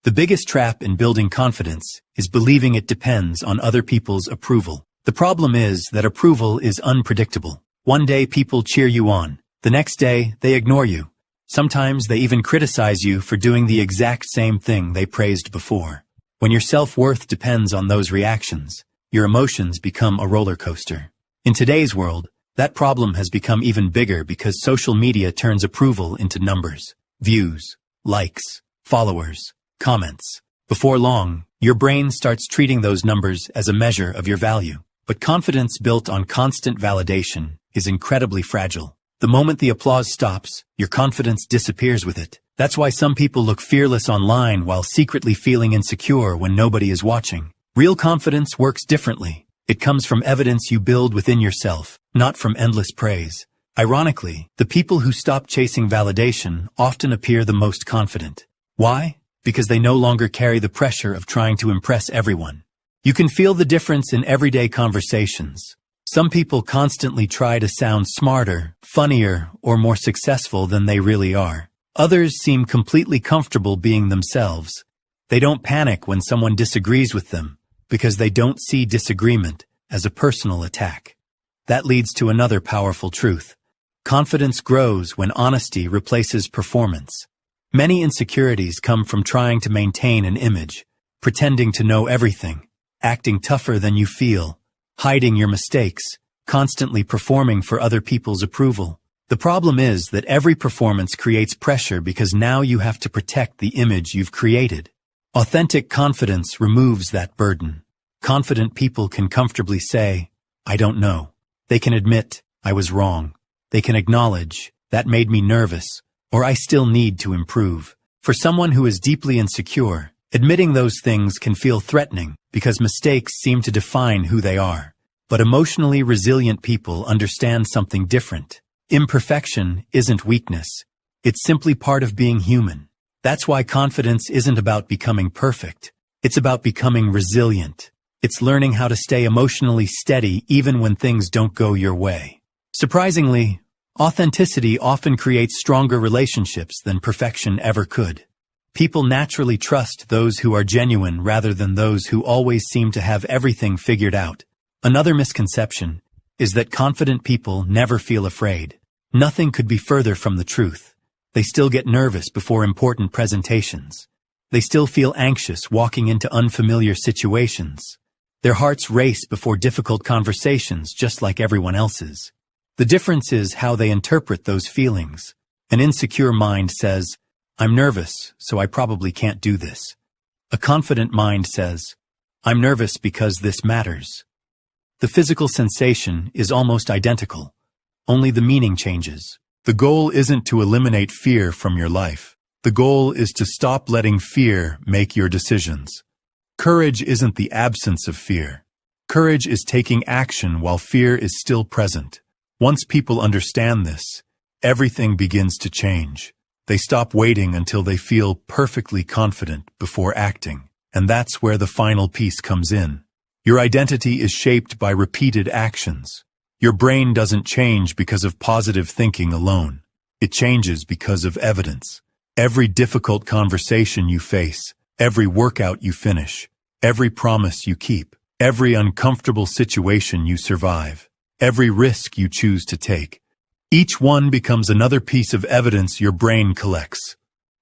The biggest trap in building confidence is believing it depends on other people's approval. The problem is that approval is unpredictable. One day people cheer you on. The next day, they ignore you. Sometimes they even criticize you for doing the exact same thing they praised before. When your self-worth depends on those reactions, your emotions become a roller coaster. In today's world, that problem has become even bigger because social media turns approval into numbers, views, likes, followers, comments. Before long, your brain starts treating those numbers as a measure of your value. But confidence built on constant validation is incredibly fragile. The moment the applause stops, your confidence disappears with it. That's why some people look fearless online while secretly feeling insecure when nobody is watching. Real confidence works differently. It comes from evidence you build within yourself, not from endless praise. Ironically, the people who stop chasing validation often appear the most confident. Why? Because they no longer carry the pressure of trying to impress everyone. You can feel the difference in everyday conversations. Some people constantly try to sound smarter, funnier, or more successful than they really are. Others seem completely comfortable being themselves. They don't panic when someone disagrees with them because they don't see disagreement as a personal attack. That leads to another powerful truth. Confidence grows when honesty replaces performance. Many insecurities come from trying to maintain an image, pretending to know everything, acting tougher than you feel, hiding your mistakes, constantly performing for other people's approval. The problem is that every performance creates pressure because now you have to protect the image you've created. Authentic confidence removes that burden. Confident people can comfortably say, "I don't know." They can admit, "I was wrong." They can acknowledge, "That made me nervous," or "I still need to improve." For someone who is deeply insecure, admitting those things can feel threatening because mistakes seem to define who they are. But emotionally resilient people understand something different. Imperfection isn't weakness. It's simply part of being human. That's why confidence isn't about becoming perfect. It's about becoming resilient. It's learning how to stay emotionally steady even when things don't go your way. Surprisingly, authenticity often creates stronger relationships than perfection ever could. People naturally trust those who are genuine rather than those who always seem to have everything figured out. Another misconception is that confident people never feel afraid. Nothing could be further from the truth. They still get nervous before important presentations. They still feel anxious walking into unfamiliar situations. Their hearts race before difficult conversations just like everyone else's. The difference is how they interpret those feelings. An insecure mind says, "I'm nervous, so I probably can't do this." A confident mind says, "I'm nervous because this matters." The physical sensation is almost identical, only the meaning changes. The goal isn't to eliminate fear from your life. The goal is to stop letting fear make your decisions. Courage isn't the absence of fear. Courage is taking action while fear is still present. Once people understand this, everything begins to change. They stop waiting until they feel perfectly confident before acting. And that's where the final piece comes in. Your identity is shaped by repeated actions. Your brain doesn't change because of positive thinking alone. It changes because of evidence. Every difficult conversation you face, every workout you finish, every promise you keep, every uncomfortable situation you survive, every risk you choose to take. Each one becomes another piece of evidence your brain collects.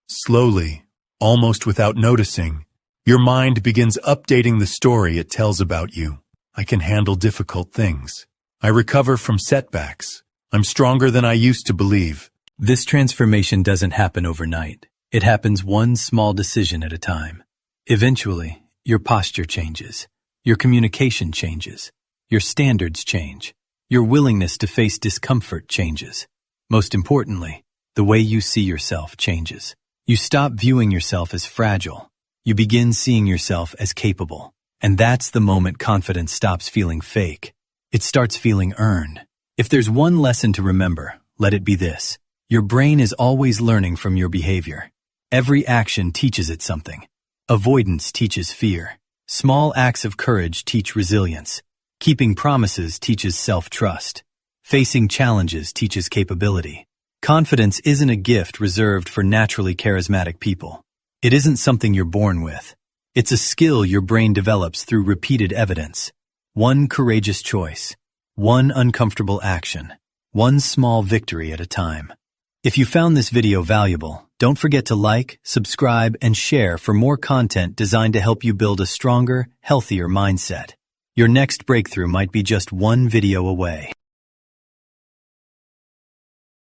Slowly, almost without noticing, your mind begins updating the story it tells about you. I can handle difficult things. I recover from setbacks. I'm stronger than I used to believe. This transformation doesn't happen overnight. It happens one small decision at a time. Eventually, your posture changes. Your communication changes. Your standards change. Your willingness to face discomfort changes. Most importantly, the way you see yourself changes. You stop viewing yourself as fragile. You begin seeing yourself as capable. And that's the moment confidence stops feeling fake. It starts feeling earned. If there's one lesson to remember, let it be this. Your brain is always learning from your behavior. Every action teaches it something. Avoidance teaches fear. Small acts of courage teach resilience. Keeping promises teaches self-trust. Facing challenges teaches capability. Confidence isn't a gift reserved for naturally charismatic people. It isn't something you're born with. It's a skill your brain develops through repeated evidence. One courageous choice, one uncomfortable action, one small victory at a time. If you found this video valuable, don't forget to like, subscribe, and share for more content designed to help you build a stronger, healthier mindset. Your next breakthrough might be just one video away.